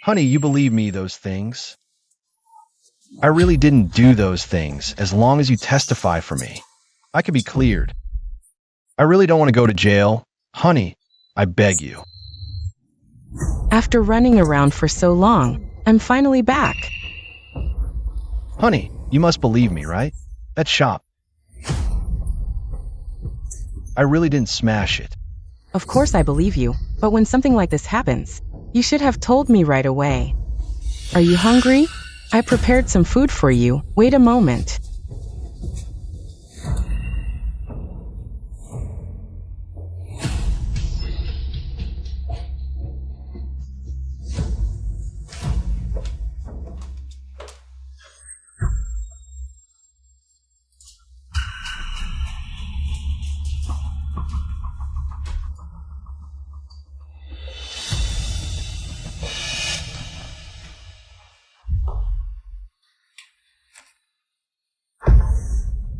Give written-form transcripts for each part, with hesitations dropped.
Honey, you believe me those things? I really didn't do those things as long as you testify for me. I could be cleared. I really don't want to go to jail. Honey, I beg you. After running around for so long, I'm finally back. Honey, you must believe me, right? That shop. I really didn't smash it. Of course I believe you, but when something like this happens, you should have told me right away. Are you hungry? I prepared some food for you. Wait a moment.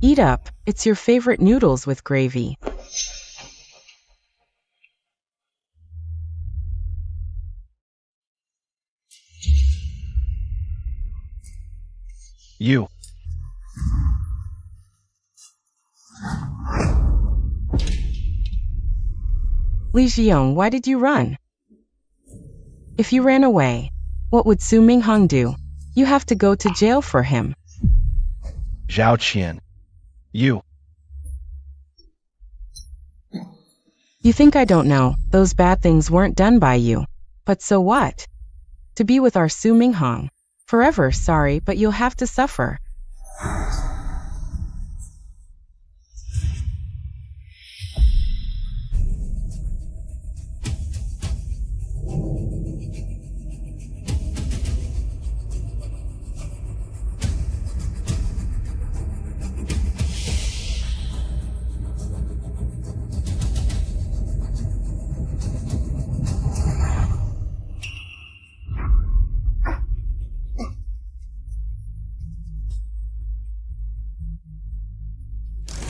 Eat up, it's your favorite noodles with gravy. You. Li Jiong, why did you run? If you ran away, what would Su Minghong do? You have to go to jail for him. Zhao Qian. You. You think I don't know, those bad things weren't done by you. But so what? To be with our Su Minghong. Forever, sorry, but you'll have to suffer.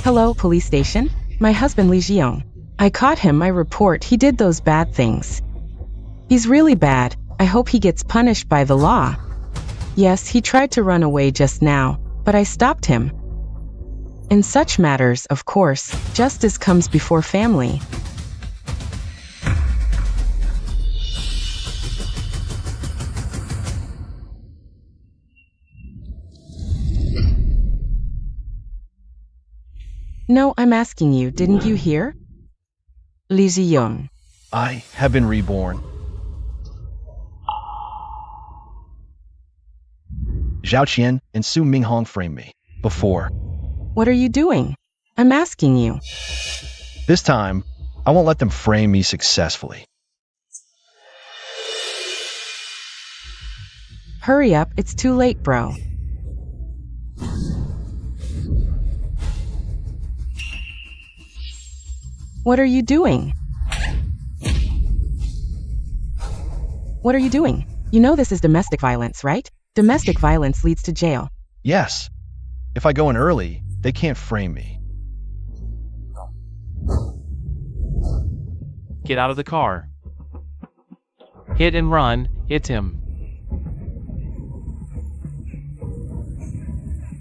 Hello, police station? My husband Li Jiong. I caught him, my report, he did those bad things. He's really bad, I hope he gets punished by the law. Yes, he tried to run away just now, but I stopped him. In such matters, of course, justice comes before family. No, I'm asking you, didn't you hear? Li Jiong. I have been reborn. Zhao Qian and Su Minghong framed me. Before. What are you doing? I'm asking you. This time, I won't let them frame me successfully. Hurry up, it's too late, bro. What are you doing? What are you doing? You know this is domestic violence, right? Domestic violence leads to jail. Yes. If I go in early, they can't frame me. Get out of the car. Hit and run. Hit him.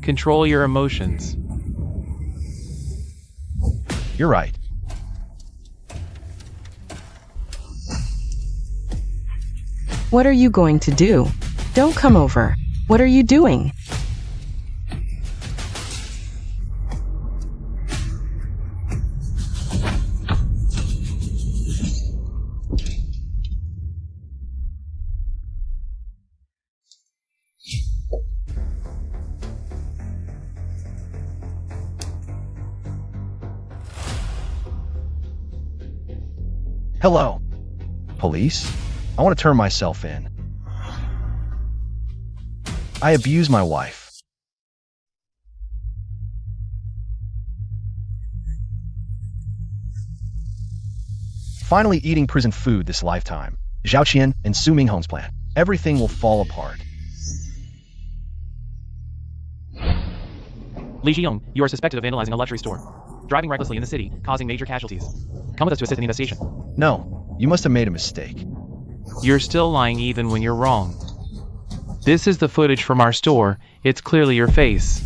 Control your emotions. You're right. What are you going to do? Don't come over. What are you doing? Hello. Police? I want to turn myself in. I abuse my wife. Finally eating prison food this lifetime. Zhao Qian and Su Minghong's plan. Everything will fall apart. Li Jiong, you are suspected of vandalizing a luxury store, driving recklessly in the city, causing major casualties. Come with us to assist in the investigation. No, you must have made a mistake. You're still lying even when you're wrong. This is the footage from our store. It's clearly your face.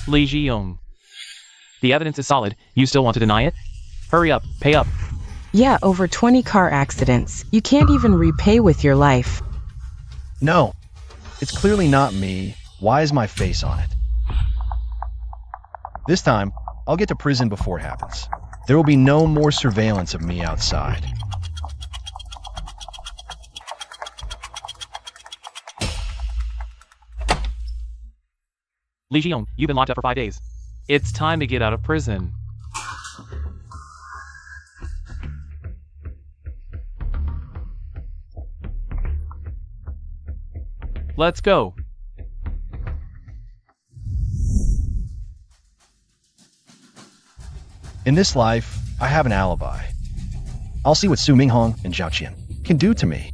Lee Ji-young. The evidence is solid. You still want to deny it? Hurry up, pay up. Yeah, over 20 car accidents. You can't even repay with your life. No, it's clearly not me. Why is my face on it? This time, I'll get to prison before it happens. There will be no more surveillance of me outside. Lee Ji-young, you've been locked up for 5 days. It's time to get out of prison. Let's go. In this life, I have an alibi. I'll see what Su Minghong and Zhao Qian can do to me.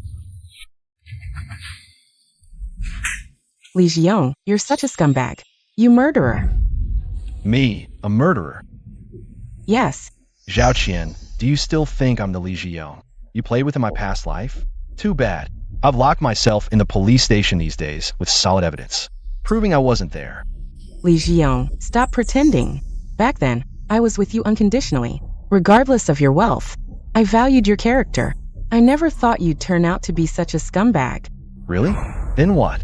Lee Ji-young, you're such a scumbag. You murderer. Me, a murderer. Yes. Zhao Qian, do you still think I'm the Li Ziyong you played with in my past life? Too bad. I've locked myself in the police station these days with solid evidence, proving I wasn't there. Lee Ji-young, stop pretending. Back then, I was with you unconditionally, regardless of your wealth. I valued your character. I never thought you'd turn out to be such a scumbag. Really? Then what?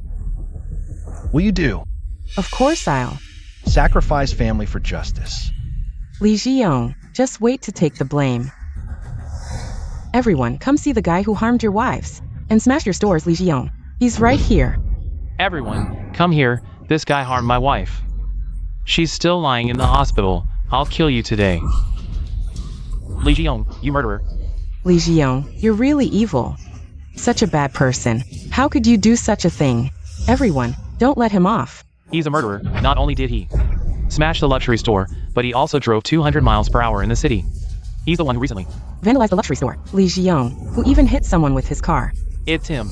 Will you do? Of course I'll. Sacrifice family for justice. Lee Ji-young, just wait to take the blame. Everyone, come see the guy who harmed your wives and smashed your stores, Lee Ji-young. He's right here. Everyone, come here. This guy harmed my wife. She's still lying in the hospital. I'll kill you today. Lee Ji-young, you murderer. Lee Ji-young, you're really evil. Such a bad person. How could you do such a thing? Everyone, don't let him off. He's a murderer. Not only did he smash the luxury store, but he also drove 200 miles per hour in the city. He's the one who recently vandalized the luxury store. Lee Ji-young, who even hit someone with his car. It's him.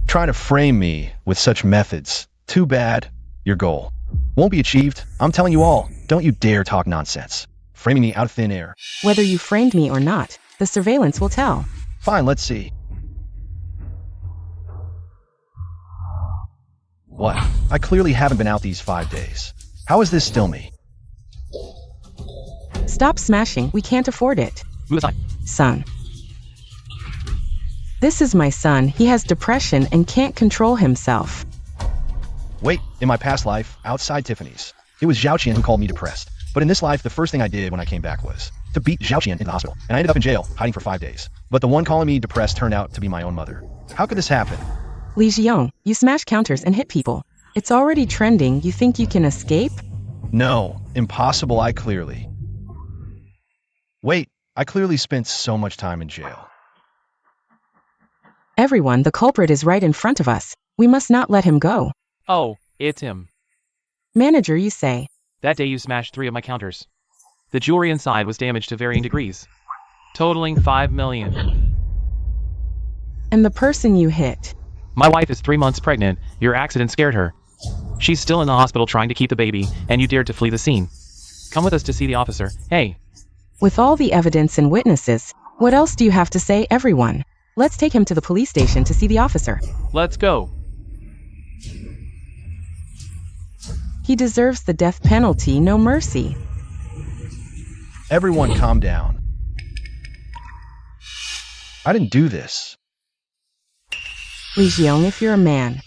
Trying to frame me with such methods. Too bad. Your goal won't be achieved. I'm telling you all, don't you dare talk nonsense. Framing me out of thin air. Whether you framed me or not, the surveillance will tell. Fine, let's see. What? I clearly haven't been out these 5 days. How is this still me? Stop smashing, we can't afford it. Move aside. Son. This is my son. He has depression and can't control himself. Wait, in my past life, outside Tiffany's, it was Zhao Qian who called me depressed. But in this life, the first thing I did when I came back was to beat Zhao Qian in the hospital. And I ended up in jail, hiding for 5 days. But the one calling me depressed turned out to be my own mother. How could this happen? Lee Ji-young, you smash counters and hit people. It's already trending. You think you can escape? No, impossible. Wait, I clearly spent so much time in jail. Everyone, the culprit is right in front of us. We must not let him go. Oh, it's him. Manager, you say. That day you smashed 3 of my counters. The jewelry inside was damaged to varying degrees, totaling 5 million. And the person you hit? My wife is 3 months pregnant. Your accident scared her. She's still in the hospital trying to keep the baby, and you dared to flee the scene. Come with us to see the officer. Hey. With all the evidence and witnesses, what else do you have to say, everyone? Let's take him to the police station to see the officer. Let's go. He deserves the death penalty, no mercy. Everyone calm down. I didn't do this. Lee Ji-young, if you're a man,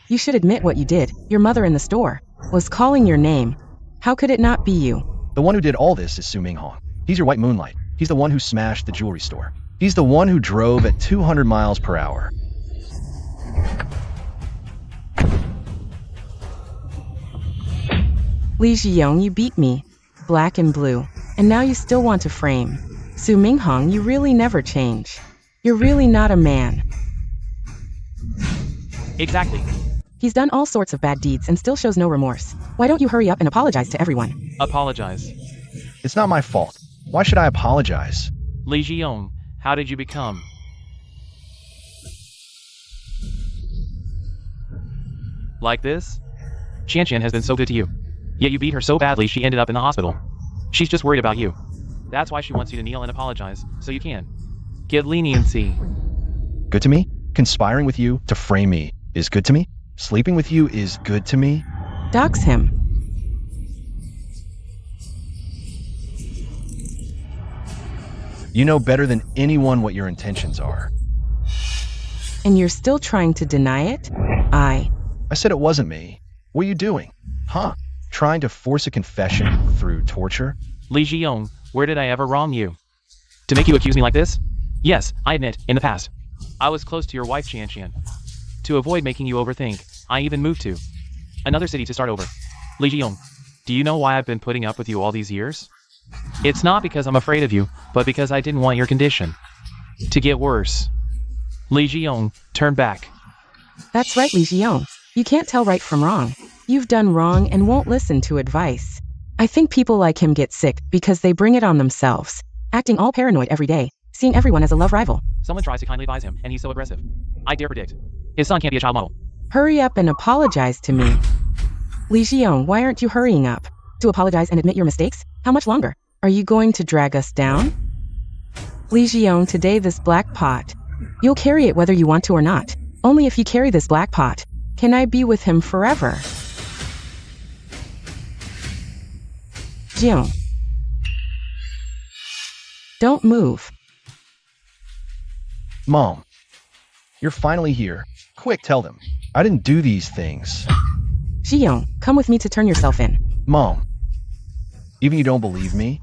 you should admit what you did. Your mother in the store was calling your name. How could it not be you? The one who did all this is Su Minghong. He's your white moonlight. He's the one who smashed the jewelry store. He's the one who drove at 200 miles per hour. Lee Ji-young, you beat me. Black and blue. And now you still want to frame. Su Minghong, you really never change. You're really not a man. Exactly. He's done all sorts of bad deeds and still shows no remorse. Why don't you hurry up and apologize to everyone? Apologize. It's not my fault. Why should I apologize? Lee Ji-young, how did you become like this? Qian has been so good to you. Yet you beat her so badly she ended up in the hospital. She's just worried about you. That's why she wants you to kneel and apologize, so you can get leniency. good to me? Conspiring with you to frame me is good to me? Sleeping with you is good to me? Dox him. You know better than anyone what your intentions are. And you're still trying to deny it? I said it wasn't me. What are you doing? Huh? Trying to force a confession through torture? Li Jiong, where did I ever wrong you? To make you accuse me like this? Yes, I admit, in the past. I was close to your wife Qian Qian. To avoid making you overthink, I even moved to another city to start over. Li Jiong, do you know why I've been putting up with you all these years? It's not because I'm afraid of you, but because I didn't want your condition to get worse. Li Jiong, turn back. That's right, Li Jiong. You can't tell right from wrong. You've done wrong and won't listen to advice. I think people like him get sick because they bring it on themselves, acting all paranoid every day, seeing everyone as a love rival. Someone tries to kindly advise him, and he's so aggressive. I dare predict. His son can't be a child model. Hurry up and apologize to me. Li Jiong, why aren't you hurrying up? To apologize and admit your mistakes? How much longer? Are you going to drag us down? Li Jiong, today this black pot. You'll carry it whether you want to or not. Only if you carry this black pot can I be with him forever. Jiong. Don't move. Mom, you're finally here. Quick, tell them. I didn't do these things. Jiong, come with me to turn yourself in. Mom, even you don't believe me?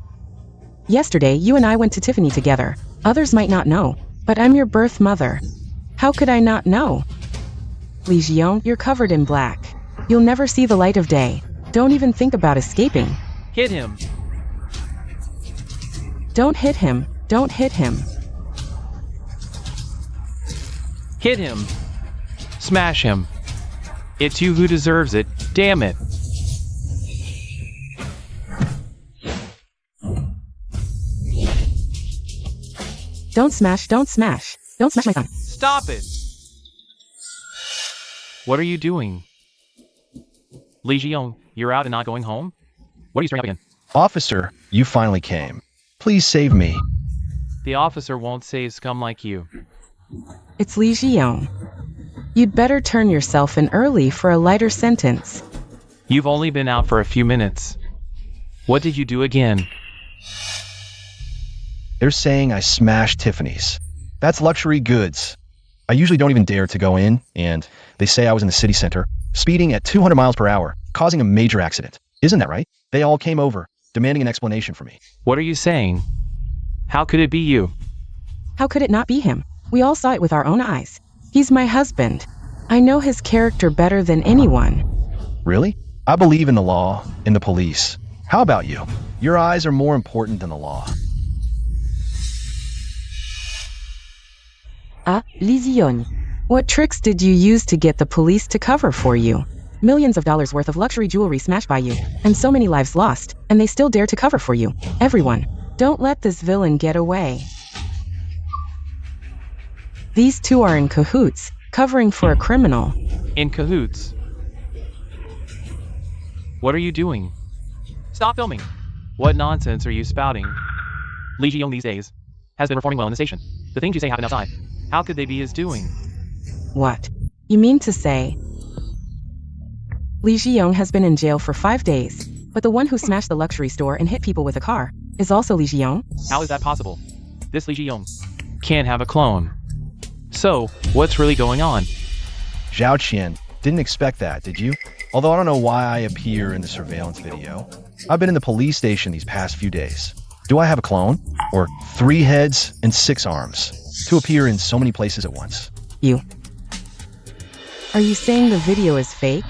Yesterday, you and I went to Tiffany together. Others might not know, but I'm your birth mother. How could I not know? Li Jiong, you're covered in black. You'll never see the light of day. Don't even think about escaping. Hit him. Don't hit him. Don't hit him. Hit him. Smash him. It's you who deserves it. Damn it. Don't smash, don't smash. Don't smash my son. Stop it. What are you doing? Li Jiong, you're out and not going home? What are you stirring up again? Officer, you finally came. Please save me. The officer won't save scum like you. It's Li Jiong. You'd better turn yourself in early for a lighter sentence. You've only been out for a few minutes. What did you do again? They're saying I smashed Tiffany's. That's luxury goods. I usually don't even dare to go in, and they say I was in the city center, speeding at 200 miles per hour, causing a major accident. Isn't that right? They all came over, demanding an explanation from me. What are you saying? How could it be you? How could it not be him? We all saw it with our own eyes. He's my husband. I know his character better than anyone. Really? I believe in the law, in the police. How about you? Your eyes are more important than the law. Li Jiong. What tricks did you use to get the police to cover for you? Millions of dollars worth of luxury jewelry smashed by you, and so many lives lost, and they still dare to cover for you. Everyone, don't let this villain get away. These two are in cahoots, covering for a criminal. In cahoots? What are you doing? Stop filming. What nonsense are you spouting? Li Jiong these days has been performing well in the station. The things you say happen outside. How could they be his doing? What? You mean to say Li Jiong has been in jail for 5 days, but the one who smashed the luxury store and hit people with a car is also Li Jiong? How is that possible? This Li Jiong can't have a clone. So, what's really going on? Zhao Qian, didn't expect that, did you? Although I don't know why I appear in the surveillance video. I've been in the police station these past few days. Do I have a clone? Or 3 heads and 6 arms? To appear in so many places at once. You. Are you saying the video is fake?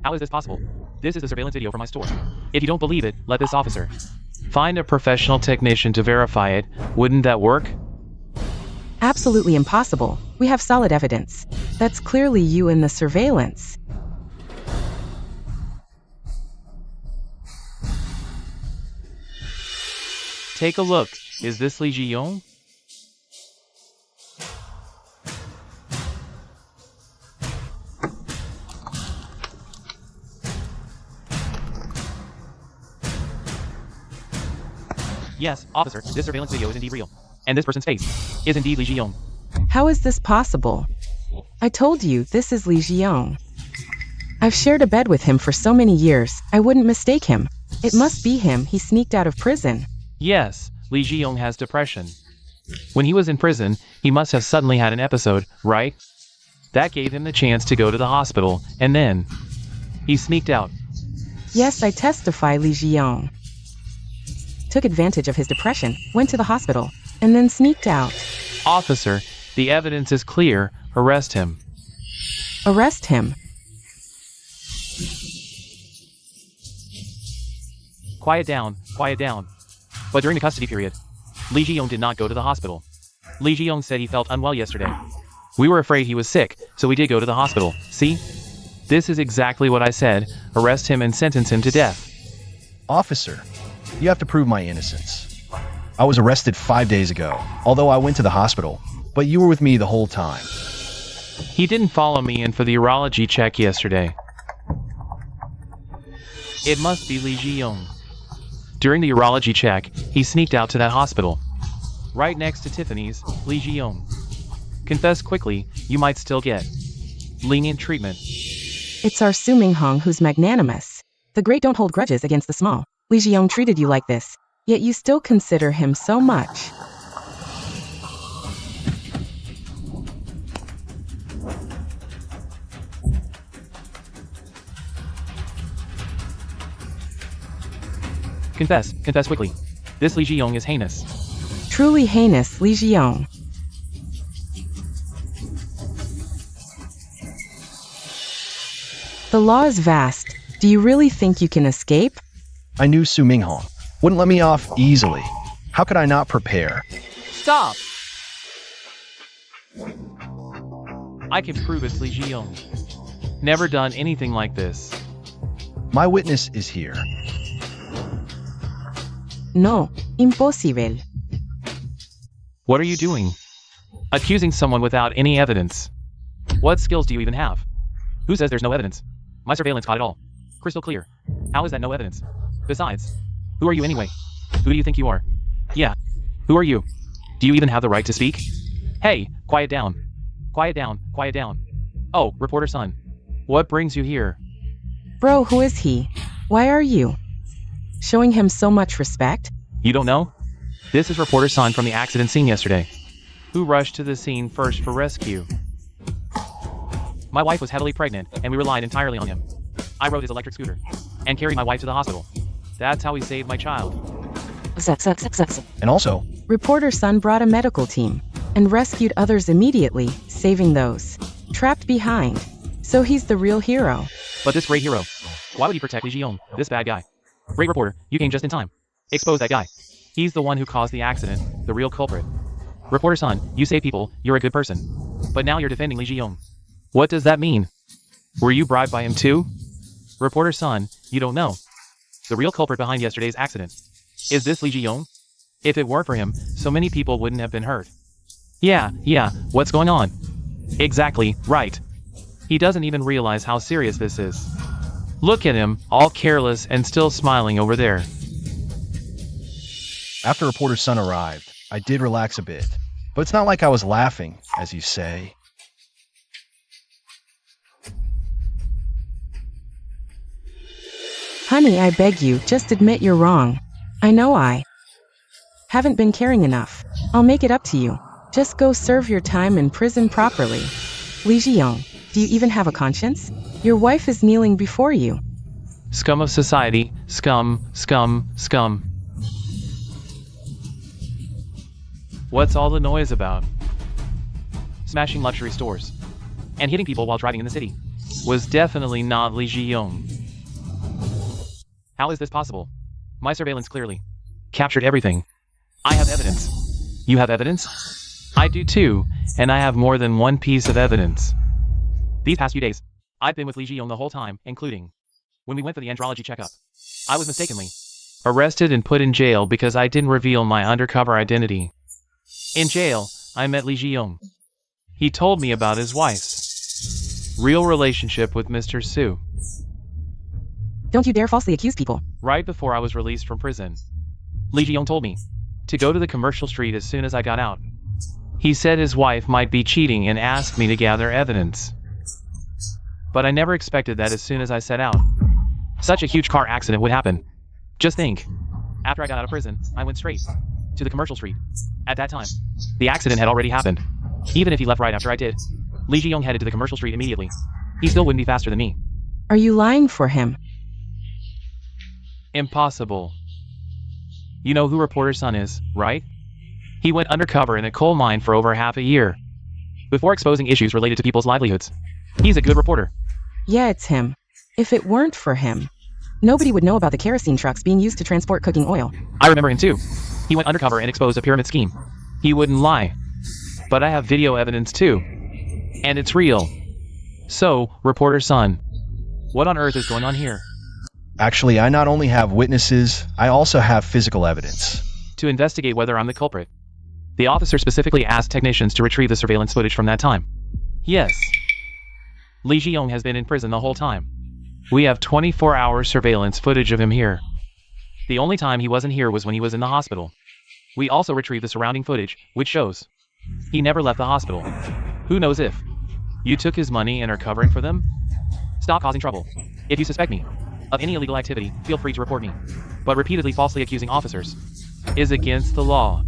How is this possible? This is a surveillance video from my store. If you don't believe it, let this officer find a professional technician to verify it. Wouldn't that work? Absolutely impossible. We have solid evidence. That's clearly you in the surveillance. Take a look. Is this Li Jiong? Yes, officer, this surveillance video is indeed real. And this person's face is indeed Li Jiong. How is this possible? I told you, this is Li Jiong. I've shared a bed with him for so many years, I wouldn't mistake him. It must be him, he sneaked out of prison. Yes, Li Jiong has depression. When he was in prison, he must have suddenly had an episode, right? That gave him the chance to go to the hospital, and then he sneaked out. Yes, I testify, Li Jiong took advantage of his depression, went to the hospital, and then sneaked out. Officer, the evidence is clear. Arrest him. Arrest him. Quiet down, quiet down. But during the custody period, Li Jiong did not go to the hospital. Li Jiong said he felt unwell yesterday. We were afraid he was sick, so we did go to the hospital. See? This is exactly what I said. Arrest him and sentence him to death. Officer, you have to prove my innocence. I was arrested 5 days ago, although I went to the hospital, but you were with me the whole time. He didn't follow me in for the urology check yesterday. It must be Li Jiong. During the urology check, he sneaked out to that hospital. Right next to Tiffany's, Li Jiong. Confess quickly, you might still get lenient treatment. It's our Su Minghong who's magnanimous. The great don't hold grudges against the small. Li Jiong treated you like this, yet you still consider him so much. Confess quickly. This Li Jiong is heinous. Truly heinous, Li Jiong. The law is vast. Do you really think you can escape? I knew Su Minghong wouldn't let me off easily. How could I not prepare? Stop! I can prove it's Li Jiong. Never done anything like this. My witness is here. No, imposible. What are you doing? Accusing someone without any evidence. What skills do you even have? Who says there's no evidence? My surveillance caught it all. Crystal clear. How is that no evidence? Besides, who are you anyway? Who do you think you are? Yeah, who are you? Do you even have the right to speak? Hey, quiet down. Quiet down, quiet down. Oh, reporter son. What brings you here? Bro, who is he? Why are you showing him so much respect? You don't know? This is reporter son from the accident scene yesterday, who rushed to the scene first for rescue. My wife was heavily pregnant, and we relied entirely on him. I rode his electric scooter and carried my wife to the hospital. That's how he saved my child. And also, Reporter son brought a medical team and rescued others immediately, saving those trapped behind. So he's the real hero. But this great hero, why would he protect Li Jiong, this bad guy? Great reporter, you came just in time. Expose that guy. He's the one who caused the accident, the real culprit. Reporter son, you save people, you're a good person. But now you're defending Li Jiong. What does that mean? Were you bribed by him too? Reporter son, you don't know. The real culprit behind yesterday's accident. Is this Li Jiong? If it weren't for him, so many people wouldn't have been hurt. Yeah, what's going on? Exactly, right. He doesn't even realize how serious this is. Look at him, all careless and still smiling over there. after reporter's son arrived, I did relax a bit. But it's not like I was laughing, as you say. Honey, I beg you, just admit you're wrong. I know I haven't been caring enough. I'll make it up to you. Just go serve your time in prison properly. Li Jiong, do you even have a conscience? Your wife is kneeling before you. Scum of society, scum, scum, scum. What's all the noise about? Smashing luxury stores and hitting people while driving in the city was definitely not Li Jiong. How is this possible? My surveillance clearly captured everything. I have evidence. You have evidence? I do too, and I have more than one piece of evidence. These past few days, I've been with Li Jiong the whole time, including when we went for the andrology checkup. I was mistakenly arrested and put in jail because I didn't reveal my undercover identity. In jail, I met Li Jiong. He told me about his wife's real relationship with Mr. Su. Don't you dare falsely accuse people. Right before I was released from prison, Li Jiong told me, to go to the commercial street as soon as I got out. He said his wife might be cheating and asked me to gather evidence. But I never expected that as soon as I set out. Such a huge car accident would happen. Just think. After I got out of prison, I went straight to the commercial street. At that time, the accident had already happened. Even if he left right after I did, Lee Ji-young headed to the commercial street immediately. He still wouldn't be faster than me. Are you lying for him? Impossible. You know who Reporter Son is, right? He went undercover in a coal mine for over half a year before exposing issues related to people's livelihoods. He's a good reporter. Yeah, it's him. If it weren't for him, nobody would know about the kerosene trucks being used to transport cooking oil. I remember him too. He went undercover and exposed a pyramid scheme. He wouldn't lie. But I have video evidence too. And it's real. So, Reporter Son, what on earth is going on here? Actually, I not only have witnesses, I also have physical evidence. To investigate whether I'm the culprit. The officer specifically asked technicians to retrieve the surveillance footage from that time. Yes. Lee Ji-young has been in prison the whole time. We have 24-hour surveillance footage of him here. The only time he wasn't here was when he was in the hospital. We also retrieved the surrounding footage, which shows he never left the hospital. Who knows if you took his money and are covering for them? Stop causing trouble. If you suspect me of any illegal activity, feel free to report me. But repeatedly falsely accusing officers is against the law.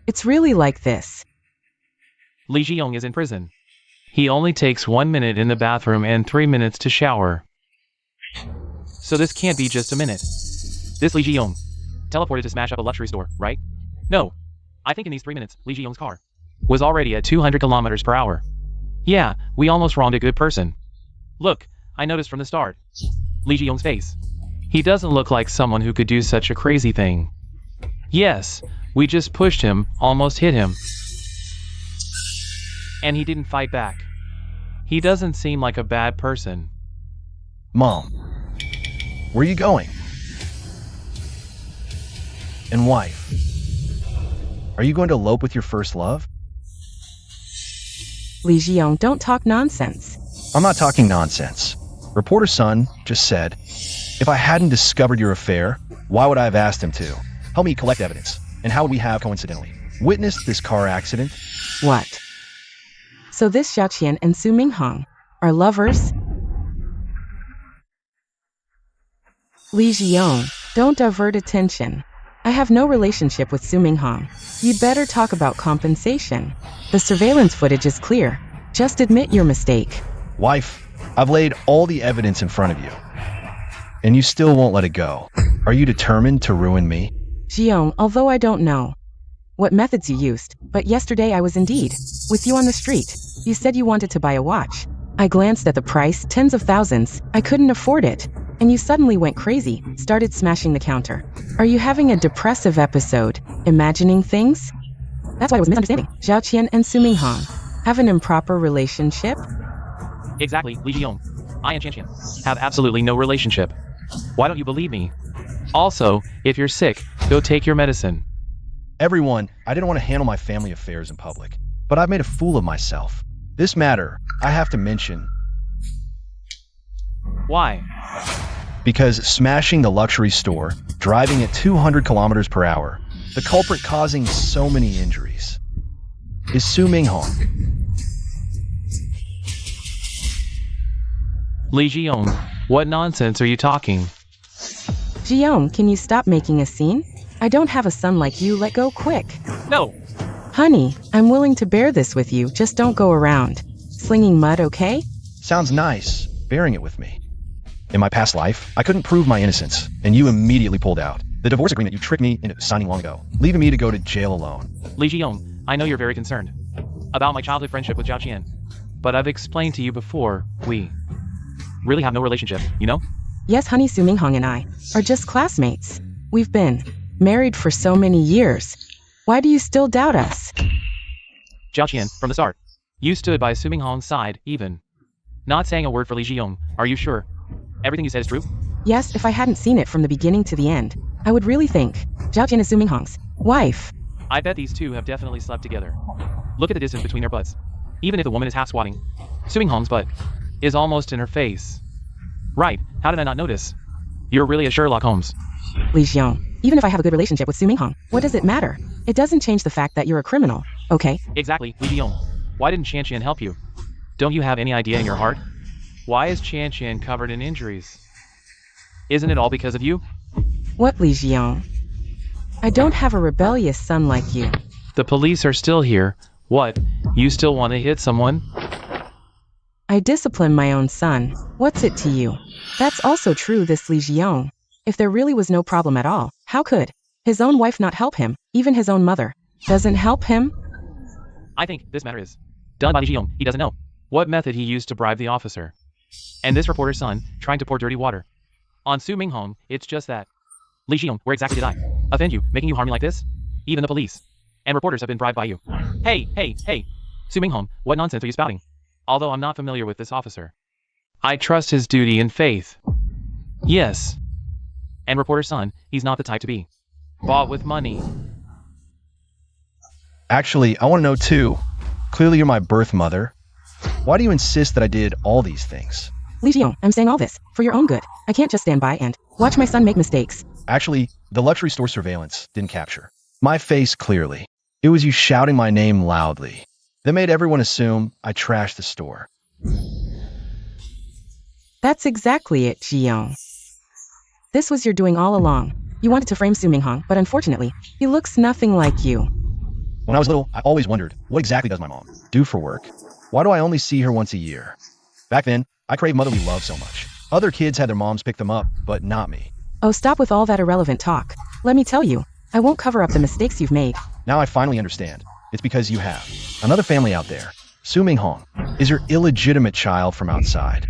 It's really like this. Lee Ji-young is in prison. He only takes 1 minute in the bathroom and 3 minutes to shower. So this can't be just a minute. This Lee Ji-young teleported to smash up a luxury store, right? No. I think in these 3 minutes, Lee Ji-young's car was already at 200 kilometers per hour. Yeah, we almost wronged a good person. Look, I noticed from the start. Lee Ji-young's face. He doesn't look like someone who could do such a crazy thing. Yes, we just pushed him, almost hit him. And he didn't fight back. He doesn't seem like a bad person. Mom, where are you going? And wife, are you going to elope with your first love? Lee Ji-young, don't talk nonsense. I'm not talking nonsense. Reporter Son just said, if I hadn't discovered your affair, why would I have asked him to? Help me collect evidence. And how would we have, coincidentally, witnessed this car accident? What? So this Xiao Qian and Su Minghong are lovers? Lee Ji-young, don't divert attention. I have no relationship with Su Minghong. You'd better talk about compensation. The surveillance footage is clear. Just admit your mistake. Wife, I've laid all the evidence in front of you. And you still won't let it go. Are you determined to ruin me? Ji-young, although I don't know what methods you used, but yesterday I was indeed with you on the street. You said you wanted to buy a watch. I glanced at the price, tens of thousands. I couldn't afford it. And you suddenly went crazy, started smashing the counter. Are you having a depressive episode, imagining things? That's why I was misunderstanding. Xiao Qian and Su Minghong have an improper relationship? Exactly, Lee Ji-young. I and Qian Qian have absolutely no relationship. Why don't you believe me? Also, if you're sick, go take your medicine. Everyone, I didn't want to handle my family affairs in public, but I've made a fool of myself. This matter, I have to mention. Why? Because smashing the luxury store, driving at 200 kilometers per hour, the culprit causing so many injuries, is Su Minghong. Lee Ji-young, what nonsense are you talking? Ji-young, can you stop making a scene? I don't have a son like you, let go quick. No! Honey, I'm willing to bear this with you, just don't go around slinging mud, okay? Sounds nice, bearing it with me. In my past life, I couldn't prove my innocence, and you immediately pulled out. The divorce agreement you tricked me into signing long ago, leaving me to go to jail alone. Lee Ji-young, I know you're very concerned about my childhood friendship with Xiao Qian, but I've explained to you before, we really have no relationship, you know? Yes, honey, Su Minghong and I are just classmates. We've been married for so many years. Why do you still doubt us? Xiao Qian, from the start, you stood by Su Minghong's side, even not saying a word for Lee Ji-young. Are you sure everything you said is true? Yes, if I hadn't seen it from the beginning to the end, I would really think Xiao Qian is Su Minghong's wife. I bet these two have definitely slept together. Look at the distance between their butts. Even if the woman is half squatting, Su Minghong's butt is almost in her face. Right, how did I not notice? You're really a Sherlock Holmes. Li Xiong, even if I have a good relationship with Su Minghong, what does it matter? It doesn't change the fact that you're a criminal, okay? Exactly, Li Jiong. Why didn't Chan Chan help you? Don't you have any idea in your heart? Why is Chan Chan covered in injuries? Isn't it all because of you? What, Li Xiong? I don't have a rebellious son like you. The police are still here. What? You still want to hit someone? I discipline my own son. What's it to you? That's also true, this Li Xiong. If there really was no problem at all, how could his own wife not help him? Even his own mother doesn't help him? I think this matter is done by Li Jiong. He doesn't know what method he used to bribe the officer. And this reporter's son trying to pour dirty water on Su Minghong. It's just that. Li Jiong, where exactly did I offend you, making you harm me like this? Even the police and reporters have been bribed by you. Hey, Su Minghong, what nonsense are you spouting? Although I'm not familiar with this officer, I trust his duty and faith. Yes. And reporter's son, he's not the type to be bought with money. Actually, I want to know too. Clearly you're my birth mother. Why do you insist that I did all these things? Li Xiong, I'm saying all this for your own good. I can't just stand by and watch my son make mistakes. Actually, the luxury store surveillance didn't capture my face clearly. It was you shouting my name loudly. That made everyone assume I trashed the store. That's exactly it, Jiong. This was your doing all along. You wanted to frame Su Minghong, but unfortunately, he looks nothing like you. When I was little, I always wondered, what exactly does my mom do for work? Why do I only see her once a year? Back then, I craved motherly love so much. Other kids had their moms pick them up, but not me. Oh, stop with all that irrelevant talk. Let me tell you, I won't cover up the mistakes you've made. Now I finally understand. It's because you have another family out there. Su Minghong is your illegitimate child from outside.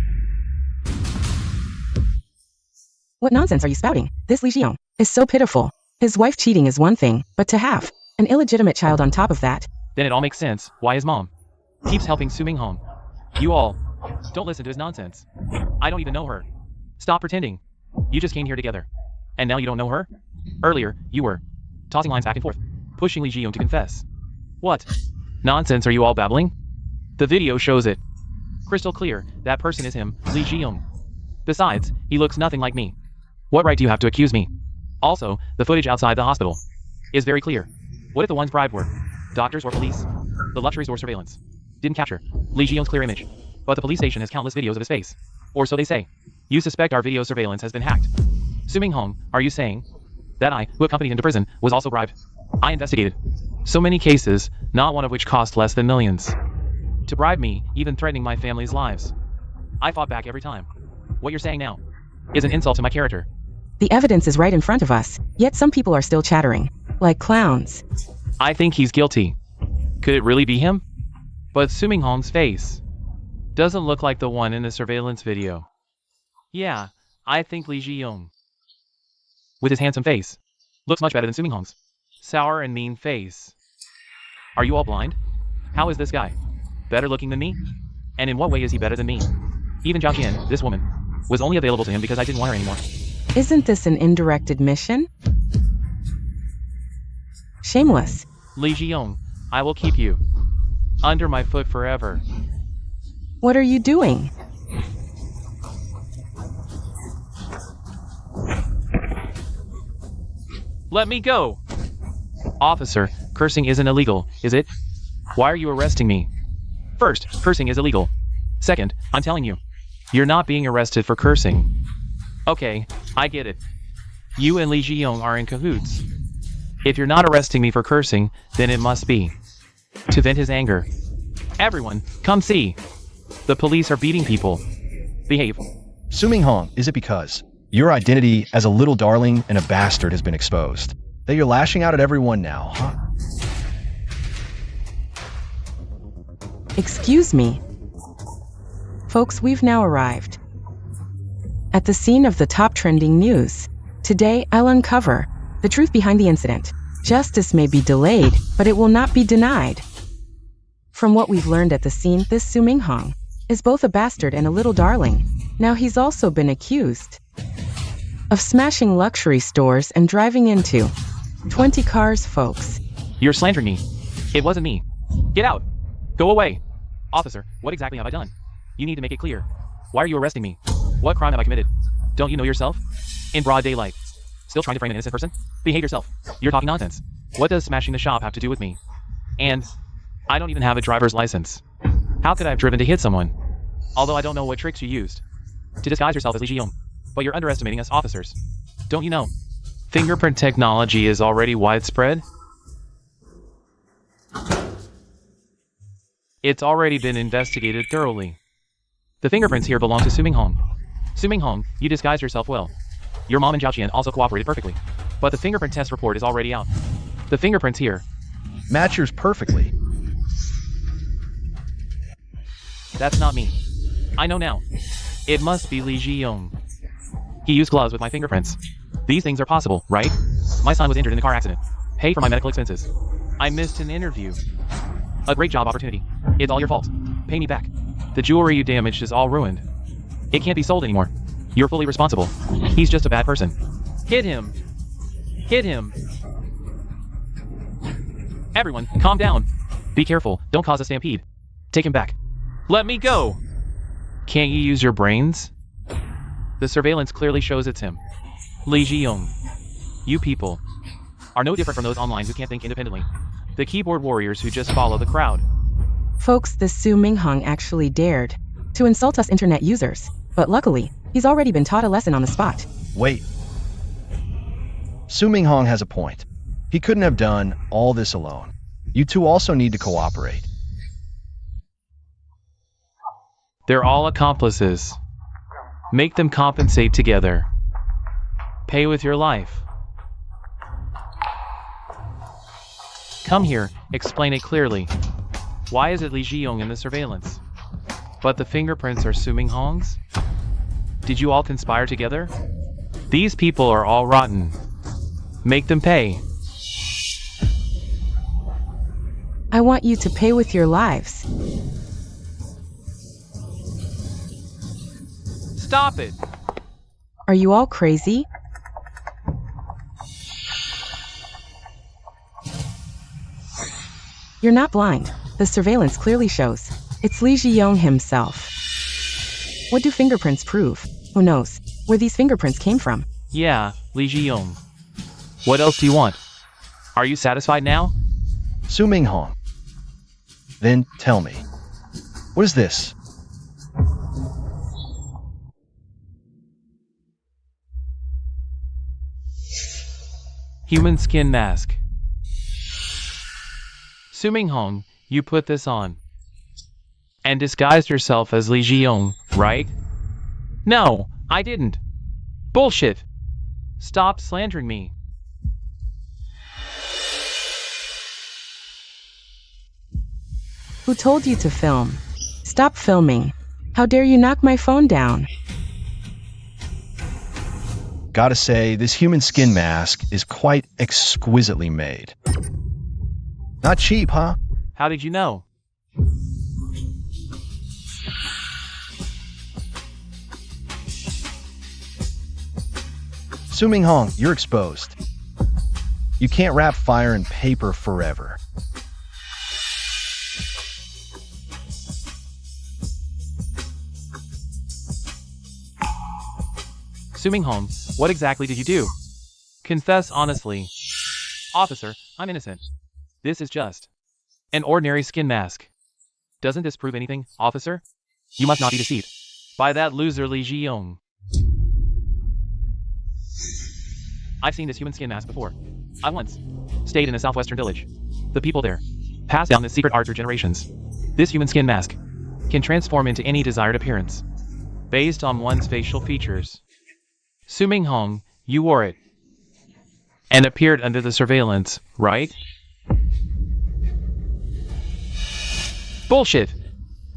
What nonsense are you spouting? This Li Xiong is so pitiful. His wife cheating is one thing, but to have an illegitimate child on top of that. Then it all makes sense why his mom keeps helping Su Minghong. You all don't listen to his nonsense. I don't even know her. Stop pretending. You just came here together. And now you don't know her? Earlier, you were tossing lines back and forth, pushing Li Jiong to confess. What nonsense are you all babbling? The video shows it. Crystal clear, that person is him, Li Jiong. Besides, he looks nothing like me. What right do you have to accuse me? Also, the footage outside the hospital is very clear. What if the ones bribed were doctors or police? The luxury store surveillance didn't capture Li Jiong's clear image, but the police station has countless videos of his face. Or so they say. You suspect our video surveillance has been hacked. Su Minghong, are you saying that I, who accompanied him to prison, was also bribed? I investigated so many cases, not one of which cost less than millions. To bribe me, even threatening my family's lives. I fought back every time. What you're saying now is an insult to my character. The evidence is right in front of us, yet some people are still chattering, like clowns. I think he's guilty. Could it really be him? But Su Minghong's face doesn't look like the one in the surveillance video. Yeah, I think Li Jiong, with his handsome face, looks much better than Su Minghong's sour and mean face. Are you all blind? How is this guy better looking than me? And in what way is he better than me? Even Zhao Qian, this woman, was only available to him because I didn't want her anymore. Isn't this an indirect admission? Shameless. Li Jiong, I will keep you under my foot forever. What are you doing? Let me go! Officer, cursing isn't illegal, is it? Why are you arresting me? First, cursing is illegal. Second, I'm telling you, you're not being arrested for cursing. Okay, I get it. You and Li Jiong are in cahoots. If you're not arresting me for cursing, then it must be to vent his anger. Everyone, come see. The police are beating people. Behave. Su Minghong, is it because your identity as a little darling and a bastard has been exposed that you're lashing out at everyone now, huh? Excuse me. Folks, we've now arrived at the scene of the top trending news. Today, I'll uncover the truth behind the incident. Justice may be delayed, but it will not be denied. From what we've learned at the scene, this Su Minghong is both a bastard and a little darling. Now he's also been accused of smashing luxury stores and driving into 20 cars, folks. You're slandering me. It wasn't me. Get out. Go away. Officer, what exactly have I done? You need to make it clear Why are you arresting me? What crime have I committed? Don't you know yourself? In broad daylight. Still trying to frame an innocent person? Behave yourself. You're talking nonsense. What does smashing the shop have to do with me? And I don't even have a driver's license. How could I have driven to hit someone? Although I don't know what tricks you used to disguise yourself as Lee Ji-young. But you're underestimating us officers. Don't you know? Fingerprint technology is already widespread. It's already been investigated thoroughly. The fingerprints here belong to Suming Hong. Suming Hong, you disguised yourself well. Your mom and Zhao Qian also cooperated perfectly. But the fingerprint test report is already out. The fingerprints here match yours perfectly. That's not me. I know now. It must be Lee Ji-young. He used gloves with my fingerprints. These things are possible, right? My son was injured in a car accident. Pay for my medical expenses. I missed an interview. A great job opportunity. It's all your fault. Pay me back. The jewelry you damaged is all ruined. It can't be sold anymore. You're fully responsible. He's just a bad person. Hit him. Hit him. Everyone, calm down. Be careful. Don't cause a stampede. Take him back. Let me go. Can't you use your brains? The surveillance clearly shows it's him. Lee Ji-young. You people are no different from those online who can't think independently. The keyboard warriors who just follow the crowd. Folks, this Suming Hong actually dared to insult us internet users. But luckily, he's already been taught a lesson on the spot. Wait. Suming Hong has a point. He couldn't have done all this alone. You two also need to cooperate. They're all accomplices. Make them compensate together. Pay with your life. Come here, explain it clearly. Why is it Lee Ji-young in the surveillance? But the fingerprints are Suming Hong's? Did you all conspire together? These people are all rotten. Make them pay. I want you to pay with your lives. Stop it! Are you all crazy? You're not blind. The surveillance clearly shows. It's Lee Ji-young himself. What do fingerprints prove? Who knows where these fingerprints came from? Yeah, Lee Ji-young. What else do you want? Are you satisfied now? Suming Hong. Then tell me, what is this? Human skin mask. Suming Hong, you put this on. And disguised yourself as Lee Ji-young, right? No, I didn't. Bullshit. Stop slandering me. Who told you to film? Stop filming. How dare you knock my phone down? Gotta say, this human skin mask is quite exquisitely made. Not cheap, huh? How did you know? Suming Hong, you're exposed. You can't wrap fire in paper forever. Suming Hong, what exactly did you do? Confess honestly. Officer, I'm innocent. This is just an ordinary skin mask. Doesn't this prove anything, officer? You must not be deceived by that loser Lee Ji-young. I've seen this human skin mask before. I once stayed in a southwestern village. The people there passed down this secret art through generations. This human skin mask can transform into any desired appearance based on one's facial features. Suming Hong, you wore it and appeared under the surveillance, right? Bullshit!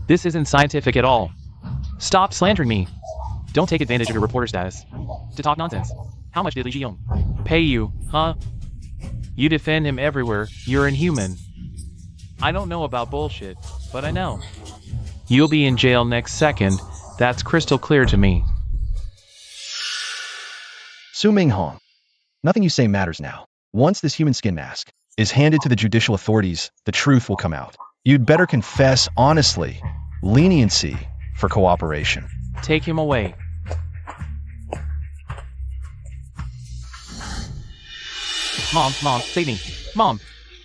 This isn't scientific at all. Stop slandering me. Don't take advantage of your reporter status to talk nonsense. How much did Lee Ji-young pay you, huh? You defend him everywhere. You're inhuman. I don't know about bullshit, but I know. You'll be in jail next second. That's crystal clear to me. Suming Hong, nothing you say matters now. Once this human skin mask is handed to the judicial authorities, the truth will come out. You'd better confess honestly. Leniency for cooperation. Take him away. Mom, save me. Mom,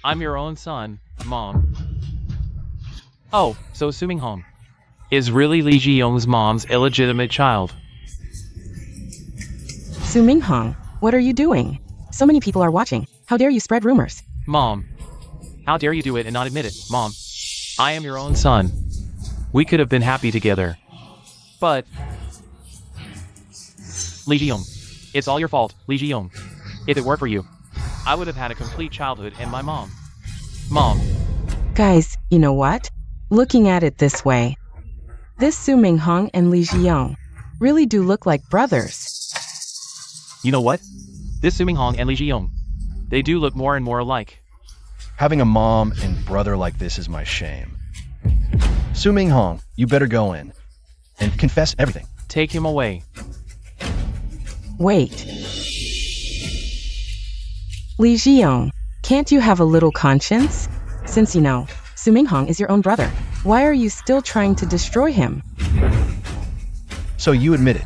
I'm your own son, Mom. Oh, so Su Minghong is really Lee Ji-young's mom's illegitimate child. Su Minghong, what are you doing? So many people are watching. How dare you spread rumors? Mom, how dare you do it and not admit it, Mom? I am your own son. We could have been happy together. But Lee Ji-young, it's all your fault, Lee Ji-young. If it weren't for you, I would have had a complete childhood and my mom. Mom. Guys, you know what? Looking at it this way, this Su Minghong and Lee Ji-young really do look like brothers. You know what? This Su Minghong and Lee Ji-young, they do look more and more alike. Having a mom and brother like this is my shame. Su Minghong, you better go in and confess everything. Take him away. Wait. Lee Ji-young, can't you have a little conscience? Since you know, Su Minghong is your own brother, why are you still trying to destroy him? So you admit it.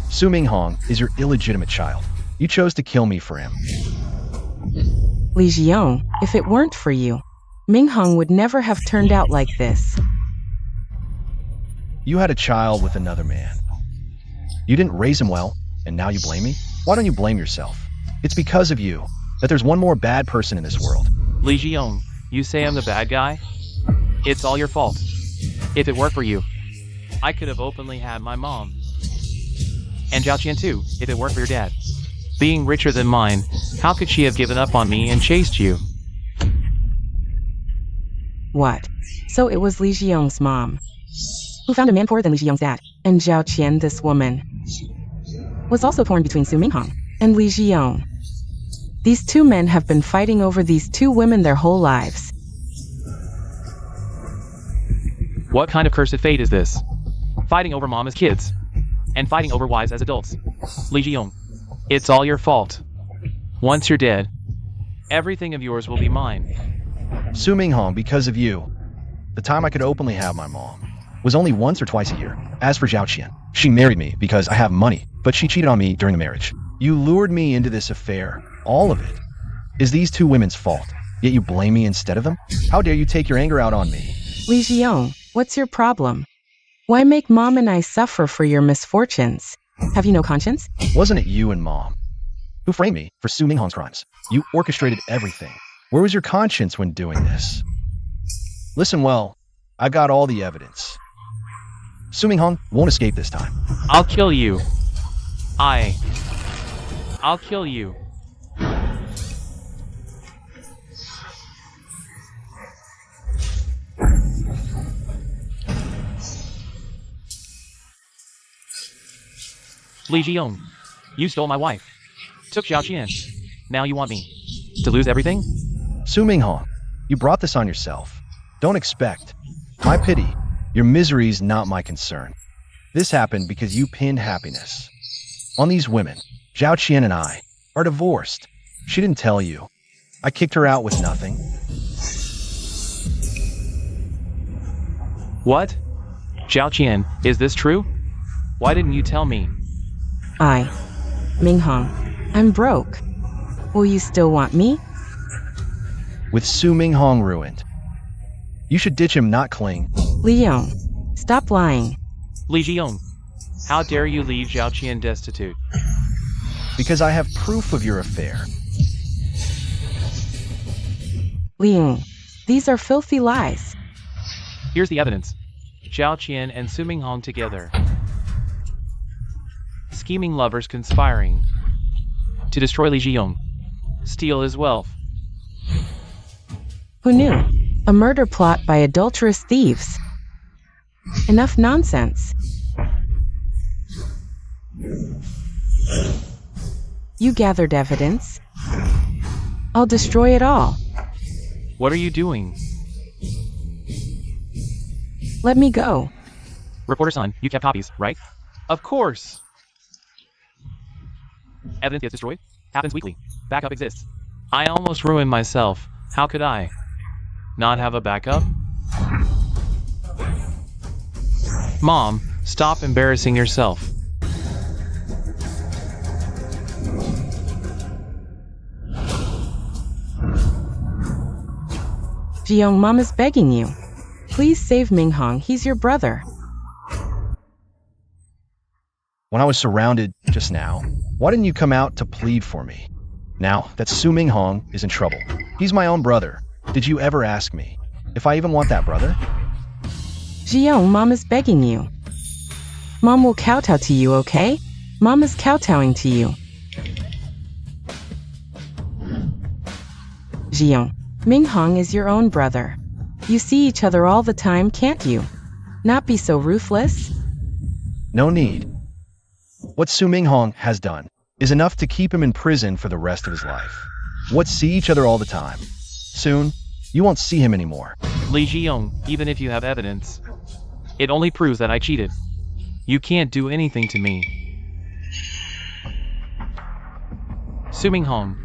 Su Minghong is your illegitimate child. You chose to kill me for him. Lee Ji-young, if it weren't for you, Minghong would never have turned out like this. You had a child with another man. You didn't raise him well, and now you blame me? Why don't you blame yourself? It's because of you that there's one more bad person in this world. Lee Ji-young, you say I'm the bad guy? It's all your fault. If it weren't for you, I could have openly had my mom. And Zhao Qian too, if it weren't for your dad. Being richer than mine, how could she have given up on me and chased you? What? So it was Lee Ji-young's mom who found a man poorer than Lee Ji-young's dad, and Zhao Qian, this woman, was also torn between Su Minghong and Lee Ji-young. These two men have been fighting over these two women their whole lives. What kind of cursed fate is this? Fighting over mom as kids, and fighting over wives as adults. Lee Ji-young, it's all your fault. Once you're dead, everything of yours will be mine. Su Minghong, because of you, the time I could openly have my mom was only once or twice a year. As for Zhao Qian, she married me because I have money, but she cheated on me during the marriage. You lured me into this affair. All of it is these two women's fault, yet you blame me instead of them? How dare you take your anger out on me? Lee Ji-young, what's your problem? Why make mom and I suffer for your misfortunes? Have you no conscience? Wasn't it you and mom who framed me for Su Minghong's crimes? You orchestrated everything. Where was your conscience when doing this? Listen well, I've got all the evidence. Su Minghong won't escape this time. I'll kill you. I'll kill you. Lee Ji-young, you stole my wife. Took Zhao Qian. Now you want me to lose everything? Su Minghong, you brought this on yourself. Don't expect my pity. Your misery's not my concern. This happened because you pinned happiness on these women. Zhao Qian and I are divorced. She didn't tell you. I kicked her out with nothing. What? Zhao Qian, is this true? Why didn't you tell me? Minghong, I'm broke. Will you still want me? With Su Minghong ruined, you should ditch him, not cling. Leon, stop lying. Lee Ji-young, how dare you leave Zhao Qian destitute? Because I have proof of your affair. Leon, these are filthy lies. Here's the evidence. Zhao Qian and Su Minghong together. Scheming lovers conspiring to destroy Lee Ji-young, steal his wealth. Who knew? A murder plot by adulterous thieves. Enough nonsense. You gathered evidence. I'll destroy it all. What are you doing? Let me go. Reporter son, you kept copies, right? Of course. Evidence gets destroyed. Happens weekly. Backup exists. I almost ruined myself. How could I not have a backup? Mom, Stop embarrassing yourself. Jiyoung, Mom is begging you. Please save Minghong, he's your brother. When I was surrounded just now, why didn't you come out to plead for me? Now that Su Minghong is in trouble, he's my own brother. Did you ever ask me if I even want that brother? Jiyoung, Mom is begging you. Mom will kowtow to you, okay? Mom is kowtowing to you. Jiyoung, Minghong is your own brother. You see each other all the time, can't you? Not be so ruthless. No need. What Su Minghong has done is enough to keep him in prison for the rest of his life. What see each other all the time? Soon, you won't see him anymore. Li Jiyoung, even if you have evidence, it only proves that I cheated. You can't do anything to me. Su Minghong,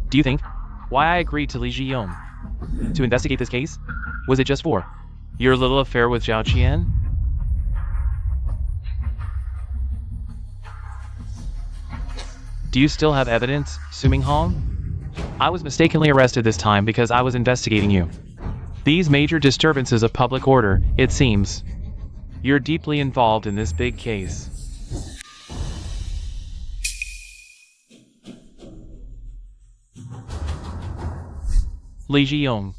do you think why I agreed to Li Jiyoung to investigate this case? Was it just for your little affair with Zhao Qian? Do you still have evidence, Su Minghong? I was mistakenly arrested this time because I was investigating you. These major disturbances of public order, it seems. You're deeply involved in this big case. Li Jiyoung.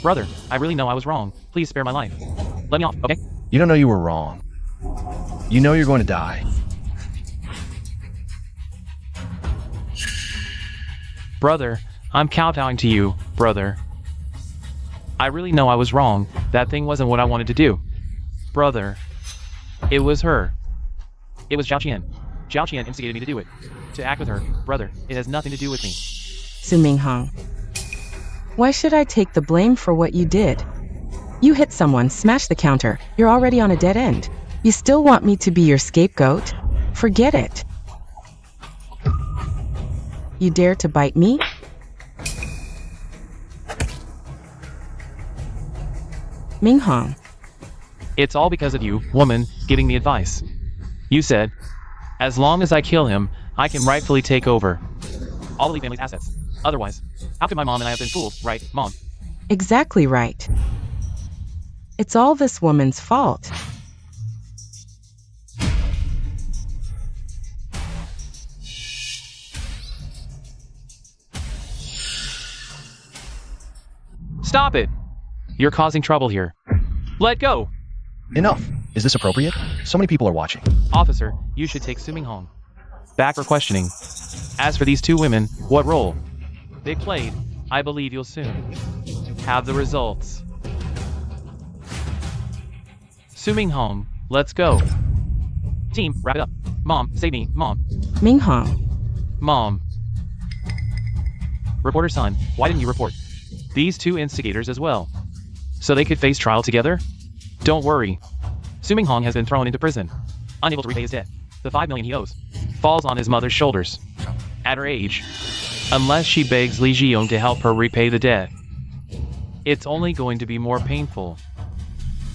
Brother, I really know I was wrong. Please spare my life. Let me off, okay? You don't know you were wrong. You know you're going to die. Brother, I'm kowtowing to you, brother. I really know I was wrong. That thing wasn't what I wanted to do. Brother, it was her. It was Zhao Qian. Zhao Qian instigated me to do it. To act with her. Brother, it has nothing to do with me. Su Minghong, why should I take the blame for what you did? You hit someone, smashed the counter. You're already on a dead end. You still want me to be your scapegoat? Forget it. You dare to bite me? Minghong. It's all because of you, woman, giving me advice. You said, as long as I kill him, I can rightfully take over all the Li family's assets. Otherwise, how could my mom and I have been fooled, right, Mom? Exactly right. It's all this woman's fault. Stop it! You're causing trouble here. Let go! Enough. Is this appropriate? So many people are watching. Officer, you should take Su Minghong back for questioning. As for these two women, what role they played, I believe you'll soon have the results. Su Minghong, let's go. Team, wrap it up. Mom, save me, Mom. Minghong. Mom. Reporter son, why didn't you report these two instigators as well? So they could face trial together? Don't worry. Su Minghong has been thrown into prison, unable to repay his debt. The 5 million he owes falls on his mother's shoulders. At her age, unless she begs Li Jiyoung to help her repay the debt, it's only going to be more painful.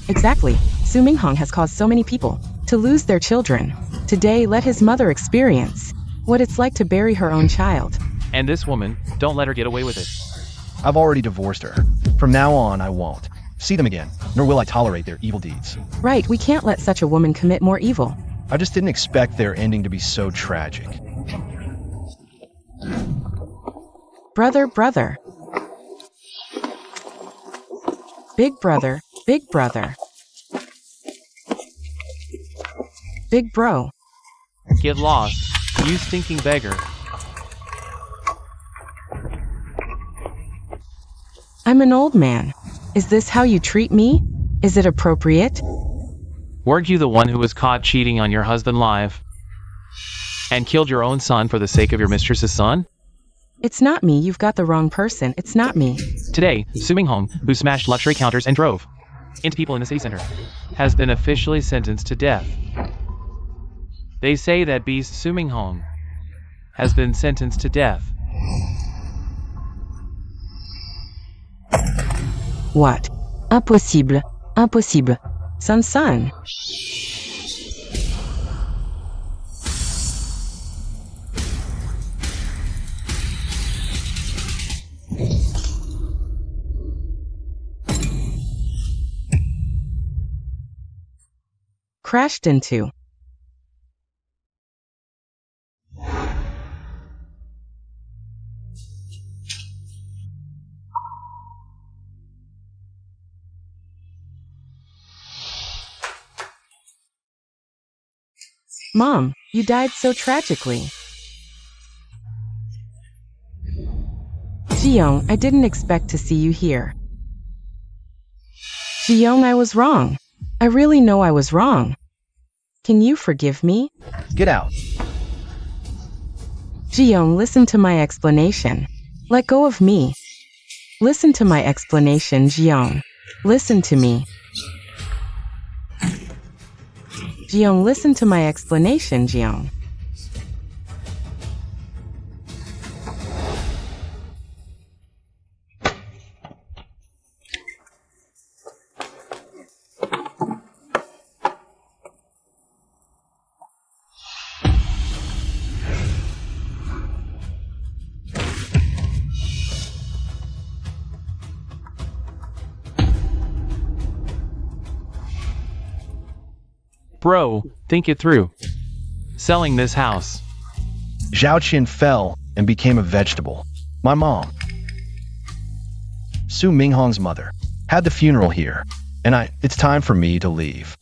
Exactly. Su Minghong has caused so many people to lose their children. Today, let his mother experience what it's like to bury her own child. And this woman, don't let her get away with it. I've already divorced her. From now on, I won't see them again, nor will I tolerate their evil deeds. Right, we can't let such a woman commit more evil. I just didn't expect their ending to be so tragic. Brother, brother. Big brother, big brother. Big bro. Get lost, you stinking beggar. I'm an old man. Is this how you treat me? Is it appropriate? Weren't you the one who was caught cheating on your husband live and killed your own son for the sake of your mistress's son? It's not me, you've got the wrong person. It's not me. Today, Su Minghong, who smashed luxury counters and drove into people in the city center, has been officially sentenced to death. They say that beast Su Minghong has been sentenced to death. What? Impossible. Impossible. Son. crashed into. Mom, you died so tragically. Jiyoung, I didn't expect to see you here. Jiyoung, I was wrong. I really know I was wrong. Can you forgive me? Get out. Jiyoung, listen to my explanation. Let go of me. Listen to my explanation, Jiyoung. Listen to me. Jiyoung, listen to my explanation, Jiyoung. Bro, think it through. Selling this house. Zhao Qin fell and became a vegetable. My mom, Su Minghong's mother, had the funeral here, and it's time for me to leave.